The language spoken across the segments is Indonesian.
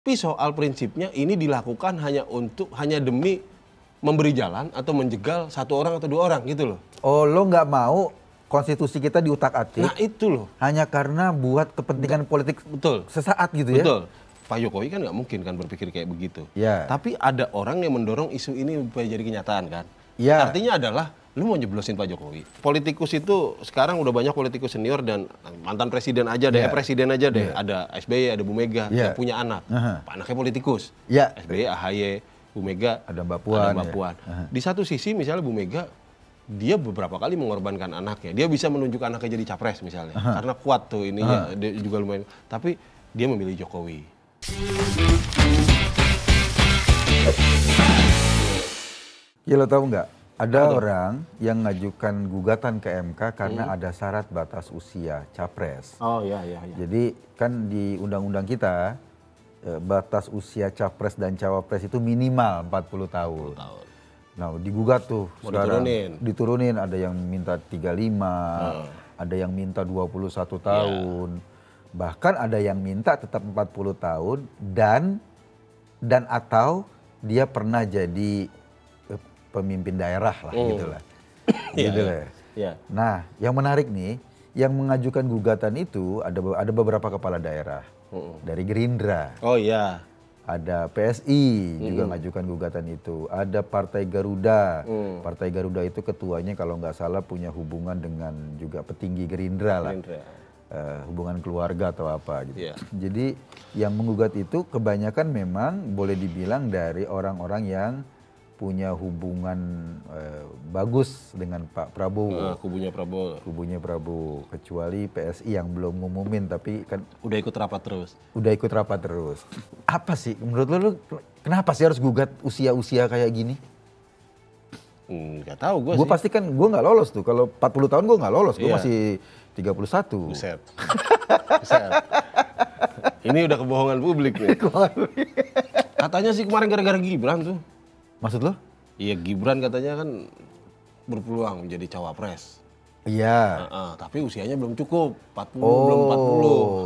Tapi soal prinsipnya ini dilakukan hanya demi memberi jalan atau menjegal satu orang atau dua orang gitu loh. Oh, lo nggak mau konstitusi kita diutak-atik? Nah itu loh. Hanya karena buat kepentingan politik Betul. sesaat gitu ya? Betul. Pak Jokowi kan nggak mungkin kan berpikir kayak begitu. Ya. Tapi ada orang yang mendorong isu ini supaya jadi kenyataan kan. Ya. Artinya adalah lu mau nyeblosin Pak Jokowi. Politikus itu sekarang udah banyak politikus senior dan mantan presiden aja deh, presiden aja deh. Ada SBY, ada Bu Mega yang punya anak. Anaknya politikus. SBY, AHY, Bu Mega, ada Mbak Puan. Di satu sisi misalnya Bu Mega, dia beberapa kali mengorbankan anaknya. Dia bisa menunjuk anaknya jadi capres misalnya. Karena kuat tuh ininya, dia juga lumayan. Tapi dia memilih Jokowi. Ya lo tahu nggak? Ada orang yang ngajukan gugatan ke MK karena ada syarat batas usia capres. Oh iya. Jadi kan di undang-undang kita batas usia capres dan cawapres itu minimal 40 tahun. Nah digugat tuh sekarang. Diturunin. Ada yang minta 35, ada yang minta 21 tahun. Bahkan ada yang minta tetap 40 tahun dan atau dia pernah jadi pemimpin daerah lah gitulah. Nah, yang menarik nih, yang mengajukan gugatan itu ada beberapa kepala daerah dari Gerindra. Oh iya. Ada PSI juga mengajukan gugatan itu. Ada Partai Garuda. Partai Garuda itu ketuanya kalau nggak salah punya hubungan dengan juga petinggi Gerindra lah. Hubungan keluarga atau apa gitu. Jadi yang menggugat itu kebanyakan memang boleh dibilang dari orang-orang yang punya hubungan bagus dengan Pak Prabowo. Kubunya Prabowo. Kecuali PSI yang belum ngumumin tapi kan udah ikut rapat terus. Apa sih menurut lo kenapa sih harus gugat usia-usia kayak gini? Nggak tahu gue sih. Gue pasti kan gue nggak lolos tuh. Kalau 40 tahun gue nggak lolos. Gue masih 31. Buset. Ini udah kebohongan publik nih. Katanya sih kemarin gara-gara Gibran tuh. Maksud lo? Iya Gibran katanya kan berpeluang menjadi cawapres. Iya. Tapi usianya belum cukup, 40 belum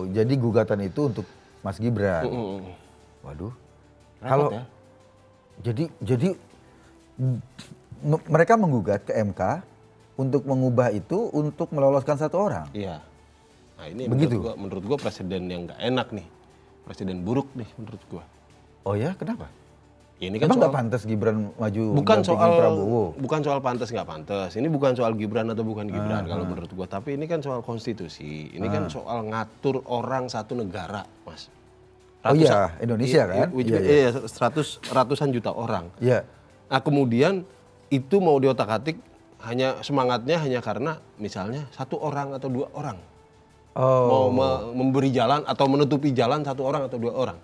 40. Jadi gugatan itu untuk Mas Gibran. Waduh. Kalau ya? Jadi mereka menggugat ke MK untuk mengubah itu untuk meloloskan satu orang. Iya. Nah ini begitu. Menurut gua presiden yang nggak enak nih, presiden buruk nih menurut gua. Oh ya, kenapa? Ya, ini kan emang nggak pantas Gibran maju Prabowo? Bukan soal pantas nggak pantas. Ini bukan soal Gibran atau bukan Gibran kalau menurut gua. Tapi ini kan soal konstitusi. Ini kan soal ngatur orang satu negara, Mas. Indonesia kan? Iya, ratusan juta orang. Iya. Nah kemudian itu mau diotak-atik semangatnya hanya karena misalnya satu orang atau dua orang mau memberi jalan atau menutupi jalan satu orang atau dua orang.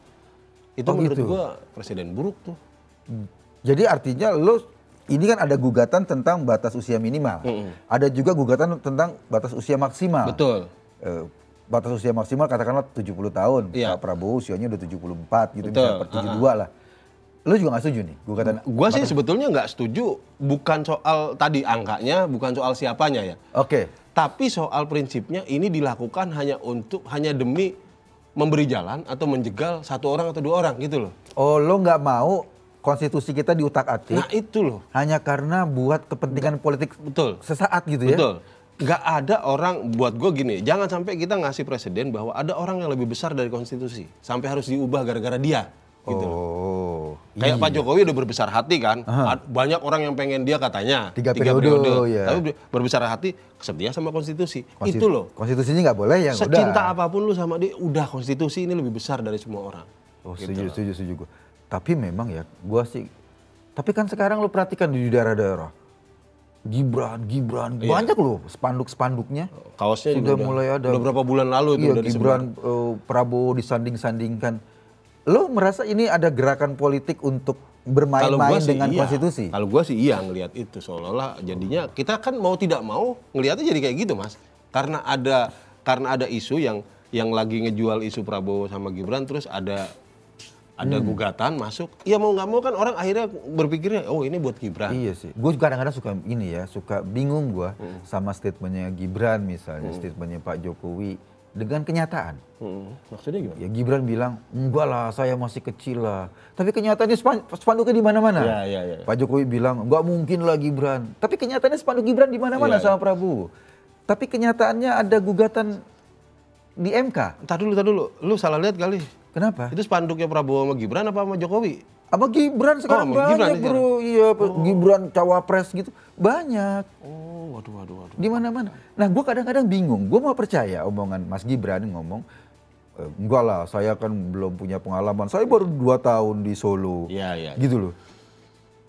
Itu menurut gua presiden buruk tuh. Jadi artinya ini kan ada gugatan tentang batas usia minimal. Ada juga gugatan tentang batas usia maksimal. Betul. Batas usia maksimal katakanlah 70 tahun. Pak Prabowo usianya udah 74 gitu, misalnya 72 lah. Lo juga nggak setuju nih gugatan? Gua sih sebetulnya nggak setuju. Bukan soal tadi angkanya, bukan soal siapanya ya. Oke. Tapi soal prinsipnya ini dilakukan hanya demi memberi jalan atau menjegal satu orang atau dua orang gitu loh. Oh, lo nggak mau konstitusi kita diutak-atik? Nah itu loh. Hanya karena buat kepentingan politik sesaat gitu ya? Betul. Nggak ada orang, buat gue gini, jangan sampai kita ngasih presiden bahwa ada orang yang lebih besar dari konstitusi. Sampai harus diubah gara-gara dia. Gitu loh. Kayak Pak Jokowi udah berbesar hati kan. Banyak orang yang pengen dia katanya. 3 periode. Ya. Tapi berbesar hati, setia sama konstitusi. Itu loh. Konstitusinya nggak boleh ya. Secinta apapun lu sama dia, udah konstitusi ini lebih besar dari semua orang. Oh setuju gue. Tapi memang ya, gue sih. Tapi kan sekarang lu perhatikan di daerah-daerah. Gibran, banyak loh spanduk-spanduknya. Kaosnya sudah mulai ada. Udah berapa bulan lalu itu udah Gibran, Prabowo disanding-sandingkan. Lo merasa ini ada gerakan politik untuk bermain-main dengan konstitusi? Kalau gue sih iya ngelihat itu, seolah-olah jadinya kita kan mau tidak mau ngelihatnya jadi kayak gitu, Mas. Karena ada isu yang lagi ngejual isu Prabowo sama Gibran, terus ada gugatan masuk. Ya mau nggak mau kan orang akhirnya berpikirnya, oh ini buat Gibran. Iya sih. Gue kadang-kadang suka bingung gue sama statementnya Gibran misalnya, statementnya Pak Jokowi. dengan kenyataan. Maksudnya gimana? Ya Gibran bilang, enggak lah saya masih kecil lah. Tapi kenyataannya spanduknya di mana-mana. Ya. Pak Jokowi bilang, enggak mungkin lah Gibran. Tapi kenyataannya spanduk Gibran di mana-mana sama Prabowo. Tapi kenyataannya ada gugatan di MK. Entar dulu. Lu salah lihat kali. Kenapa? Itu spanduknya Prabowo sama Gibran apa sama Jokowi? Sama Gibran sekarang banyak bro. Iya, Gibran cawapres gitu. Banyak. Oh, waduh. Di mana-mana. Nah, gue kadang-kadang bingung. Gue mau percaya omongan Mas Gibran ngomong, enggak lah, saya kan belum punya pengalaman. Saya baru 2 tahun di Solo. Iya. Gitu loh.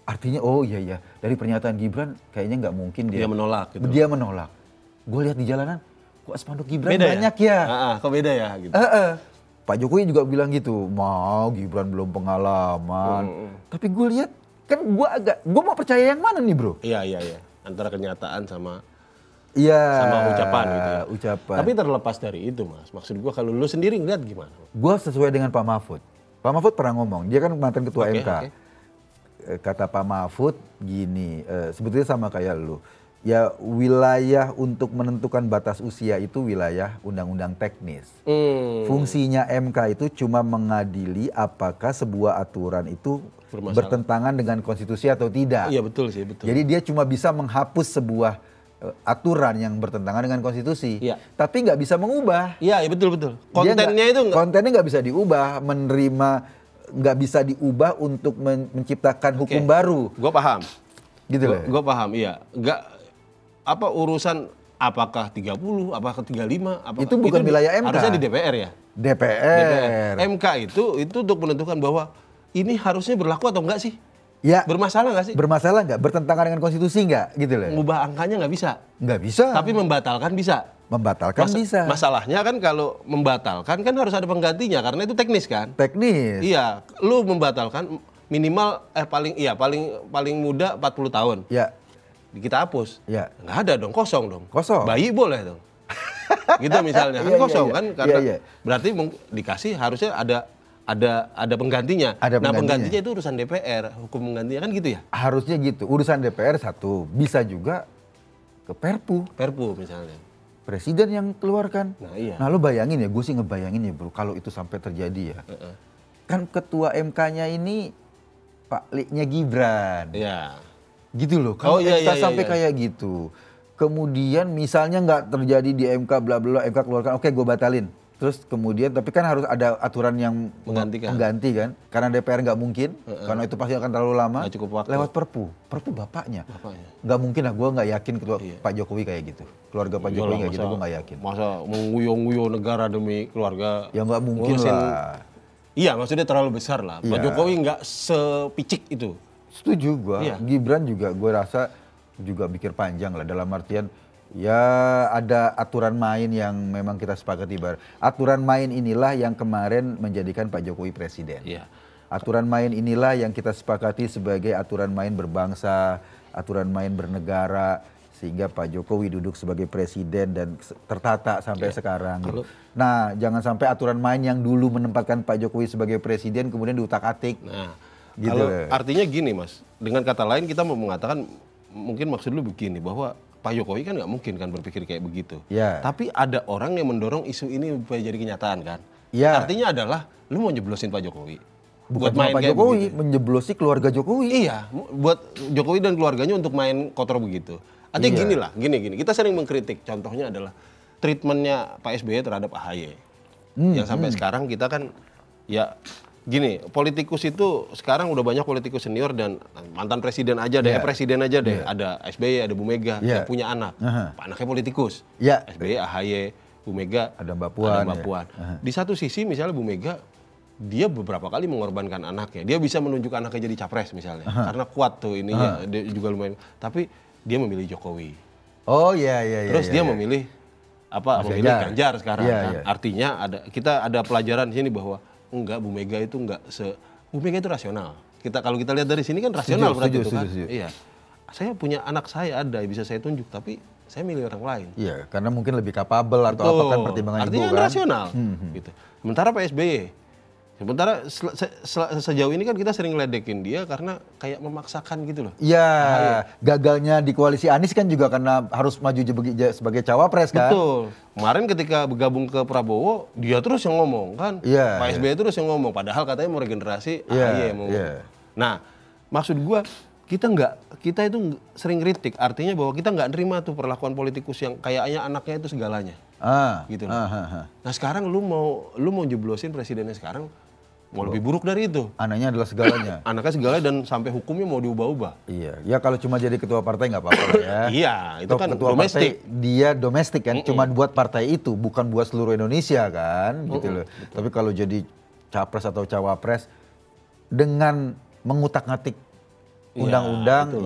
Artinya, oh iya. Dari pernyataan Gibran, kayaknya nggak mungkin dia menolak gitu. Dia menolak. Gue lihat di jalanan, kok spanduk Gibran beda banyak ya? Kok beda ya? Gitu. Pak Jokowi juga bilang gitu, mau Gibran belum pengalaman. Tapi gue lihat, kan gue mau percaya yang mana nih bro? Iya. Antara kenyataan sama ucapan gitu ya. Ucapan. Tapi terlepas dari itu mas, maksud gue kalau lu sendiri ngeliat gimana? Gue sesuai dengan Pak Mahfud. Pak Mahfud pernah ngomong, dia kan mantan ketua MK. Kata Pak Mahfud gini, sebetulnya sama kayak lu. Ya wilayah untuk menentukan batas usia itu wilayah undang-undang teknis. Fungsinya MK itu cuma mengadili apakah sebuah aturan itu bertentangan dengan konstitusi atau tidak. Iya betul sih, betul. Jadi dia cuma bisa menghapus sebuah aturan yang bertentangan dengan konstitusi, tapi nggak bisa mengubah. Iya betul. Kontennya nggak bisa diubah, nggak bisa diubah untuk menciptakan hukum baru. Gue paham. Gitu loh. Gue paham, iya. Urusan apakah 30, apakah 35, itu bukan wilayah MK. Harusnya di DPR ya. DPR. MK itu untuk menentukan bahwa ini harusnya berlaku atau enggak sih? Ya. Bermasalah nggak sih? Bermasalah nggak? Bertentangan dengan konstitusi nggak? Gitu loh. Mengubah angkanya nggak bisa. Nggak bisa. Tapi membatalkan bisa. Membatalkan bisa. Masalahnya kan kalau membatalkan kan harus ada penggantinya karena itu teknis kan? Teknis. Iya, lu membatalkan minimal paling muda 40 tahun. Ya. Kita hapus. Ya. Nggak ada dong, kosong dong. Kosong. Bayi boleh dong. Gitu misalnya kan kosong kan karena berarti dikasih harusnya ada penggantinya. Penggantinya itu urusan DPR, hukum penggantinya kan gitu ya? Harusnya gitu. Urusan DPR satu, bisa juga ke Perpu. Perpu misalnya. Presiden yang keluarkan. Nah iya. Nah lu bayangin ya, gue sih ngebayangin ya bro, kalau itu sampai terjadi ya. Kan ketua MK-nya ini Pak Liknya Gibran. Iya. Gitu loh, kalau MK sampai kayak gitu. Kemudian misalnya nggak terjadi di MK bla bla, MK keluarkan, oke gue batalin. Terus kemudian, tapi kan harus ada aturan yang mengganti kan. Karena DPR nggak mungkin, karena itu pasti akan terlalu lama. Cukup waktu. Lewat Perpu bapaknya. Nggak mungkin lah, gue nggak yakin ketua Pak Jokowi kayak gitu. Keluarga Pak Jokowi kayak gitu, gue nggak yakin. Masa menguyo-nguyo negara demi keluarga? Ya nggak mungkin lah. Iya, maksudnya terlalu besar lah. Pak Jokowi nggak sepicik itu. Setuju gue. Gibran juga gue rasa juga pikir panjang lah, dalam artian ya ada aturan main yang memang kita sepakati. Aturan main inilah yang kemarin menjadikan Pak Jokowi presiden. Aturan main inilah yang kita sepakati sebagai aturan main berbangsa, aturan main bernegara, sehingga Pak Jokowi duduk sebagai presiden dan tertata sampai sekarang. Gitu. Nah, jangan sampai aturan main yang dulu menempatkan Pak Jokowi sebagai presiden kemudian diutak-atik. Gitu. Kalau artinya gini mas, dengan kata lain kita mau mengatakan, mungkin maksud lu begini, bahwa Pak Jokowi kan nggak mungkin kan berpikir kayak begitu. Tapi ada orang yang mendorong isu ini supaya jadi kenyataan kan. Artinya adalah, lu mau nyeblosin Pak Jokowi. Buat main Pak Jokowi, menjeblosi keluarga Jokowi. Iya, buat Jokowi dan keluarganya untuk main kotor begitu. Artinya gini, kita sering mengkritik, contohnya adalah treatmentnya Pak SBY terhadap AHY. Yang sampai sekarang kita kan, ya gini, politikus itu sekarang udah banyak politikus senior dan mantan presiden aja deh, presiden aja deh. Ada SBY, ada Bu Mega yang punya anak, anaknya politikus. SBY, AHY, Bu Mega, ada Mbak Puan. Di satu sisi misalnya Bu Mega, dia beberapa kali mengorbankan anaknya. Dia bisa menunjuk anaknya jadi capres misalnya, karena kuat tuh ininya. Dia juga lumayan. Tapi dia memilih Jokowi. Oh iya. Terus dia memilih memilih Ganjar sekarang. Artinya kita ada pelajaran di sini bahwa enggak, Bu Mega itu Bu Mega itu rasional. Kalau kita lihat dari sini kan rasional berarti itu kan. Iya. Saya punya anak saya ada bisa saya tunjuk, tapi saya milih orang lain. Iya, karena mungkin lebih kapabel atau apa kan pertimbangan ibu kan. Artinya rasional gitu. Sementara Pak SBY Sementara sejauh ini kan kita sering ledekin dia karena kayak memaksakan gitu loh. Iya, gagalnya di koalisi Anies kan juga karena harus maju sebagai cawapres kan. Betul. Kemarin ketika bergabung ke Prabowo, dia terus yang ngomong kan. Iya. Pak SBY terus yang ngomong, padahal katanya mau regenerasi, AHY yang mau ngomong. Nah, maksud gua kita itu sering kritik, artinya bahwa kita nggak nerima tuh perlakuan politikus yang kayaknya anaknya itu segalanya. Gitu loh. Nah, sekarang lu mau jeblosin presidennya sekarang mau lebih buruk dari itu. Anaknya adalah segalanya. Anaknya segalanya dan sampai hukumnya mau diubah-ubah. Iya, ya kalau cuma jadi ketua partai nggak apa-apa lah ya. Iya, itu kan ketua domestik. Partai, dia domestik kan, cuma buat partai itu, bukan buat seluruh Indonesia kan, gitu loh. Betul. Tapi kalau jadi capres atau cawapres dengan mengutak-ngatik undang-undang,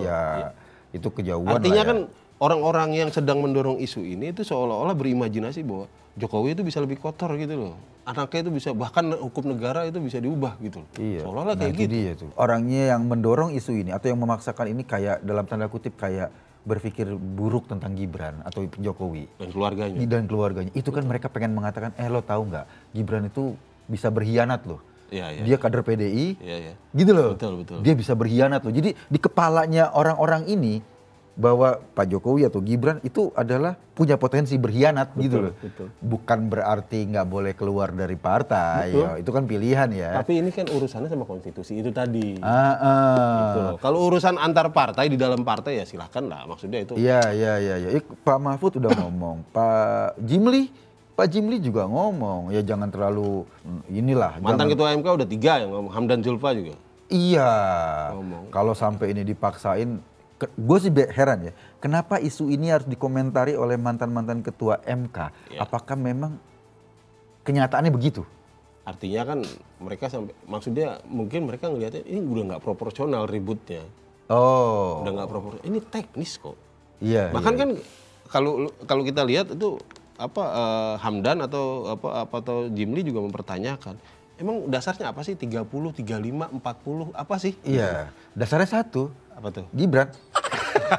itu kejauhan. Artinya lah ya. kan orang-orang yang sedang mendorong isu ini itu seolah-olah berimajinasi bahwa Jokowi itu bisa lebih kotor gitu loh. Anaknya itu bisa, bahkan hukum negara itu bisa diubah gitu loh. Iya. Seolah-olah kayak gitu. Dia tuh. Orangnya yang mendorong isu ini atau yang memaksakan ini kayak dalam tanda kutip kayak berpikir buruk tentang Gibran atau Jokowi. Dan keluarganya. Dan keluarganya. Itu kan mereka pengen mengatakan, lo tahu nggak, Gibran itu bisa berkhianat loh. Iya. Dia kader PDI, gitu loh. Betul. Dia bisa berkhianat loh. Jadi di kepalanya orang-orang ini bahwa Pak Jokowi atau Gibran itu adalah punya potensi berkhianat gitu loh. Betul. Bukan berarti nggak boleh keluar dari partai, ya, itu kan pilihan ya. Tapi ini kan urusannya sama konstitusi itu tadi. Gitu loh. Kalau urusan antar partai di dalam partai ya silahkan lah, maksudnya itu. Iya. Pak Mahfud udah ngomong, Pak Jimli juga ngomong, ya jangan terlalu inilah. Mantan ketua MK udah 3 yang ngomong, Hamdan Zulfa juga. Iya. Kalau sampai ini dipaksain, gue sih heran ya, kenapa isu ini harus dikomentari oleh mantan-mantan ketua MK? Ya. Apakah memang kenyataannya begitu? Artinya kan mereka maksudnya mungkin mereka ngelihatnya ini udah nggak proporsional ributnya. Udah nggak proporsional. Ini teknis kok. Iya. Bahkan kan kalau kita lihat itu Hamdan atau Jimli juga mempertanyakan. Emang dasarnya apa sih 30, 35, 40 apa sih? Iya. Dasarnya satu. Apa tuh? Gibran.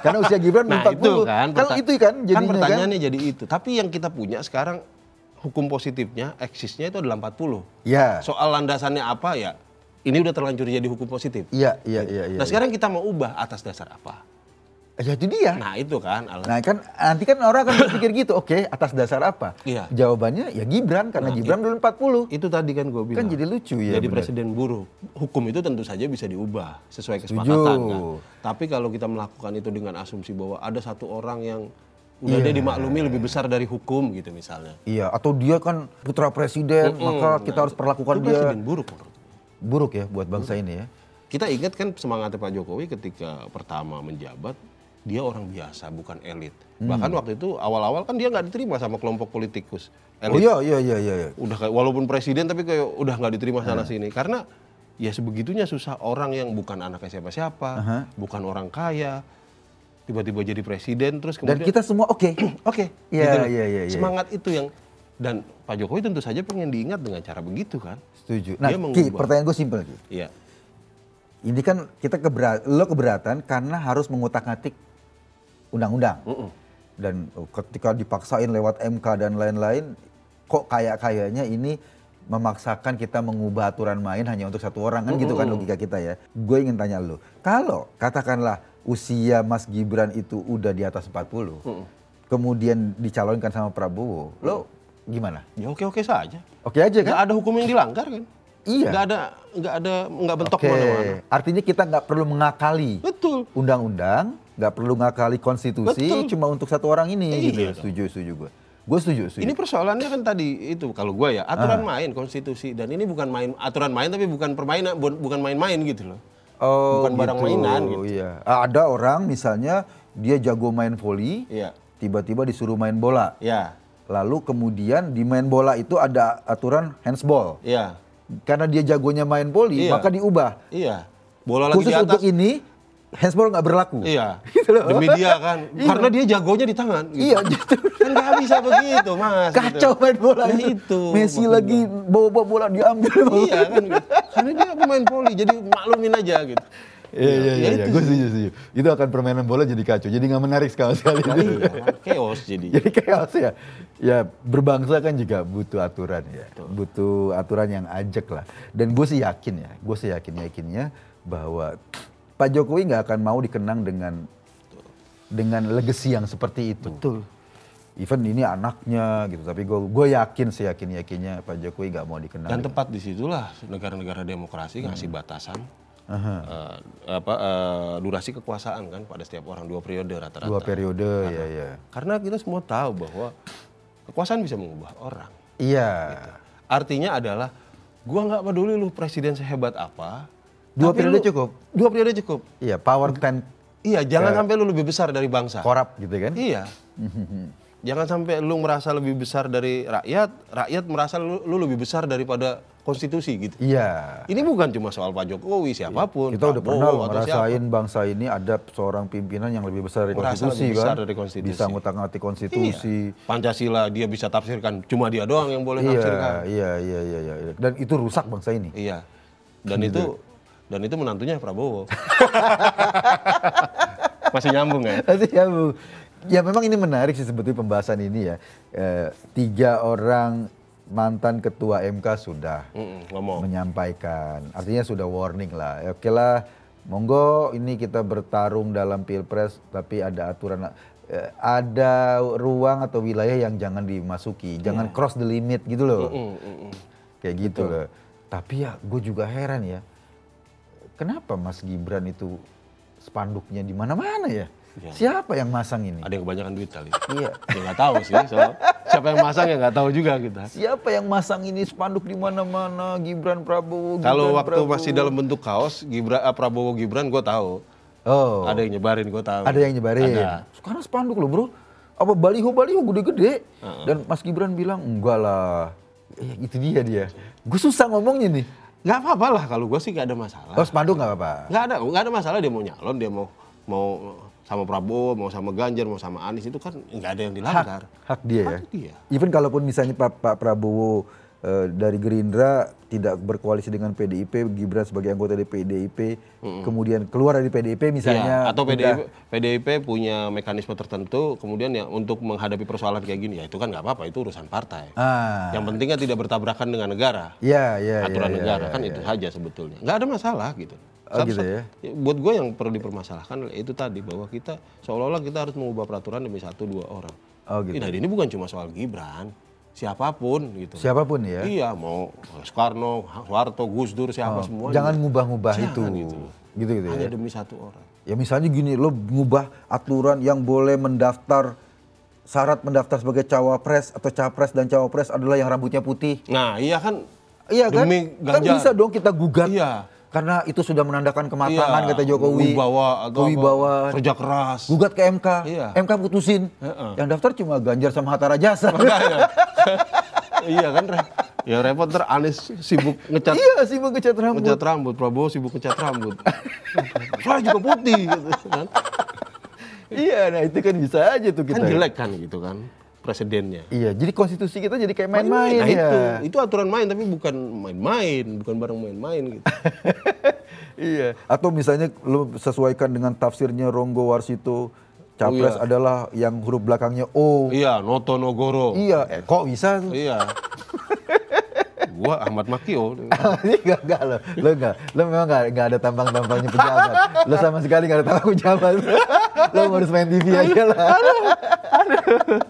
Karena usia Gibran 40. Itu kan. Kalau itu kan jadinya kan pertanyaannya jadi itu. Tapi yang kita punya sekarang hukum positifnya, eksisnya itu adalah 40. Iya. Soal landasannya apa ya? Ini udah terlanjur jadi hukum positif. Iya. Nah, sekarang kita mau ubah atas dasar apa? Ya itu dia. Nah itu kan. Nah kan nanti kan orang akan berpikir gitu, oke, atas dasar apa? Iya. Jawabannya ya Gibran, karena Gibran belum 40. Itu tadi kan gue bilang. Kan jadi lucu ya. Jadi presiden buruk. Hukum itu tentu saja bisa diubah sesuai kesepakatan kan. Tapi kalau kita melakukan itu dengan asumsi bahwa ada satu orang yang udah dia dimaklumi lebih besar dari hukum gitu misalnya. Iya, atau dia kan putra presiden, maka kita harus perlakukan dia. Presiden buruk menurut gue. Buruk ya buat bangsa ini ya. Kita ingat kan semangatnya Pak Jokowi ketika pertama menjabat, dia orang biasa, bukan elit. Bahkan waktu itu awal-awal kan dia nggak diterima sama kelompok politikus elit. Oh iya. Udah kayak walaupun presiden tapi kayak udah nggak diterima sana sini karena ya sebegitunya susah orang yang bukan anaknya siapa-siapa, bukan orang kaya, tiba-tiba jadi presiden terus kemudian. Dan kita semua oke. Iya. Semangat itu yang dan Pak Jokowi tentu saja pengen diingat dengan cara begitu kan. Setuju. Nah, pertanyaan gue simpel Ki. Iya. Ini kan kita keberatan karena harus mengutak-ngatik undang-undang. Dan ketika dipaksain lewat MK dan lain-lain, kok kayaknya ini memaksakan kita mengubah aturan main hanya untuk satu orang kan gitu kan logika kita ya. Gue ingin tanya lu, kalau katakanlah usia Mas Gibran itu udah di atas 40, kemudian dicalonkan sama Prabowo, lo gimana? Ya oke-oke saja. Oke aja kan? Nggak ada hukum yang dilanggar kan? Iya. Nggak bentok mana-mana. Artinya kita nggak perlu mengakali. Betul. Undang-undang, nggak perlu ngakali konstitusi. Betul. Cuma untuk satu orang ini. Iya, gitu. Setuju gue. Gue setuju. Ini persoalannya kan tadi itu kalau gue ya aturan main konstitusi dan ini bukan main aturan main tapi bukan permainan, bukan main-main gitu loh. Bukan gitu. barang mainan gitu. Iya. Ada orang misalnya dia jago main voli, tiba-tiba disuruh main bola. Iya. Lalu kemudian di main bola itu ada aturan handsball. Iya. Karena dia jagonya main voli, maka diubah. Iya. Bola lagi khusus di atas. untuk ini, handsball nggak berlaku. Iya. Gitu loh. Demi dia kan. Karena dia jagonya di tangan. Gitu. Iya, gitu. Kan nggak bisa begitu, Mas. Kacau gitu. main bola itu. Messi lagi bawa bola diambil. Iya kan. Gitu. Karena dia pemain voli, jadi maklumin aja gitu. Iya, gue setuju. Itu akan permainan bola jadi kacau, jadi nggak menarik sekali. Iya, chaos jadi. Jadi chaos ya. Ya berbangsa kan juga butuh aturan ya, butuh aturan yang ajak lah. Dan gue sih yakinnya bahwa Pak Jokowi nggak akan mau dikenang dengan legacy yang seperti itu. Betul. Even ini anaknya gitu, tapi gue yakinnya Pak Jokowi nggak mau dikenang. Dan tepat disitulah negara-negara demokrasi ngasih batasan durasi kekuasaan kan pada setiap orang 2 periode rata-rata. 2 periode, ya. Karena kita semua tahu bahwa kekuasaan bisa mengubah orang. Iya. Gitu. Artinya adalah gua nggak peduli lu presiden sehebat apa. 2 periode cukup. 2 periode cukup. Iya, power can. Iya, jangan sampai lu lebih besar dari bangsa. Korup gitu kan? Iya. Jangan sampai lu merasa lebih besar dari rakyat merasa lu lebih besar daripada konstitusi gitu. Iya. Ini bukan cuma soal Pak Jokowi, siapapun. Kita udah pernah ngerasain siapa. bangsa ini ada seorang pimpinan yang lebih besar dari Merasa konstitusi lebih besar kan. dari konstitusi. Bisa ngutak-ngatik konstitusi. Iya. Pancasila dia bisa tafsirkan, cuma dia doang yang boleh tafsirkan. Iya. Dan itu rusak bangsa ini. Iya. Dan itu menantunya Prabowo. Masih nyambung ya? Masih nyambung. Ya memang ini menarik sih sebetulnya pembahasan ini ya. 3 orang mantan ketua MK sudah menyampaikan. Artinya sudah warning lah. Ya, oke lah, monggo ini kita bertarung dalam pilpres tapi ada aturan, ada ruang atau wilayah yang jangan dimasuki. Jangan cross the limit gitu loh. Kayak gitu loh. Tapi ya gue juga heran ya. Kenapa Mas Gibran itu spanduknya di mana-mana ya? Ya. Siapa yang masang ini? Ada yang kebanyakan duit kali. Iya. Ya nggak tahu sih. Siapa yang masang ya nggak tahu juga kita. Siapa yang masang ini spanduk di mana-mana? Gibran Prabowo. Kalau waktu masih dalam bentuk kaos, Prabowo Gibran gue tahu. Oh. Ada yang nyebarin gue tahu. Ada yang nyebarin. Ada. Sekarang spanduk loh bro. Apa baliho gede-gede. Dan Mas Gibran bilang enggak lah. Itu dia. Gue susah ngomongnya nih. Nggak apa-apa lah kalau gue sih nggak ada masalah. Oh spanduk nggak apa-apa? Nggak ada masalah dia mau nyalon, dia mau sama Prabowo, mau sama Ganjar, mau sama Anies itu kan nggak ada yang dilanggar. Hak dia ya? Hak dia. Even kalaupun misalnya Pak Prabowo dari Gerindra tidak berkoalisi dengan PDIP, Gibran sebagai anggota dari PDIP, kemudian keluar dari PDIP misalnya. Ya, atau PDIP punya mekanisme tertentu, kemudian ya untuk menghadapi persoalan kayak gini, ya itu kan nggak apa-apa, itu urusan partai. Yang penting kan tidak bertabrakan dengan negara. Aturan negara kan itu saja sebetulnya. Nggak ada masalah gitu. Gitu ya? Buat gue yang perlu dipermasalahkan itu tadi bahwa kita seolah-olah kita harus mengubah peraturan demi 1-2 orang. Gitu. Nah, ini bukan cuma soal Gibran, siapapun gitu. Siapapun ya? Iya, mau Soekarno, Soeharto, Gus Dur, siapa semua. Jangan ngubah-ngubah itu. Gitu ya? Hanya demi 1 orang. Ya misalnya gini, lo ngubah aturan yang boleh syarat mendaftar sebagai cawapres atau capres dan cawapres adalah yang rambutnya putih. Nah, iya kan. Iya kan? Demi Ganjar. Kan bisa dong kita gugat. Iya. Karena itu sudah menandakan kematangan kata Jokowi. Wibawa, kerja keras. Gugat ke MK. Iya. MK putusin. Yang daftar cuma Ganjar sama Hatta Rajasa. Iya kan. Ya repot Anies sibuk ngecat. Iya, sibuk ngecat rambut. Ngecat rambut, Prabowo sibuk ngecat rambut. Saya juga putih gitu kan. Iya, nah itu kan bisa aja tuh kita. Kan jelek kan gitu kan presidennya. Iya, jadi konstitusi kita jadi kayak main-main ya. Itu aturan main tapi bukan main-main, bukan bareng main-main gitu. Iya, atau misalnya lo sesuaikan dengan tafsirnya Ronggo Warsito, capres adalah yang huruf belakangnya O. Iya, Noto Nogoro. Iya, kok bisa tuh? Iya. Gua Ahmad Makio. Enggak lo memang enggak ada tampang-tampangnya pejabat. Lo sama sekali enggak ada tampang pejabat. Lo harus main TV aja lah. Aduh.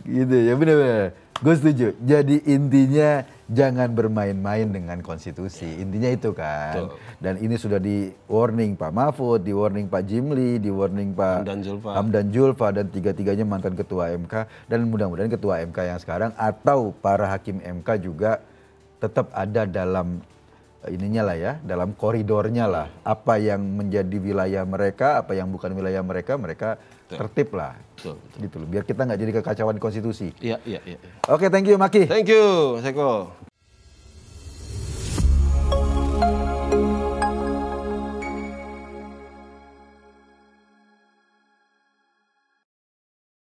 Gitu ya, benar-benar. Gue setuju. Jadi intinya jangan bermain-main dengan konstitusi. Intinya itu kan. Betul. Dan ini sudah di warning Pak Mahfud, di warning Pak Jimli, di warning Pak Hamdan Zulfa dan tiga-tiganya mantan ketua MK. Dan mudah-mudahan ketua MK yang sekarang atau para hakim MK juga tetap ada dalam ininya lah ya, dalam koridornya lah. Apa yang menjadi wilayah mereka, apa yang bukan wilayah mereka, mereka tertib lah. Betul. Gitu loh. Biar kita nggak jadi kekacauan konstitusi. Iya. Oke, thank you Maki. Thank you, Seko.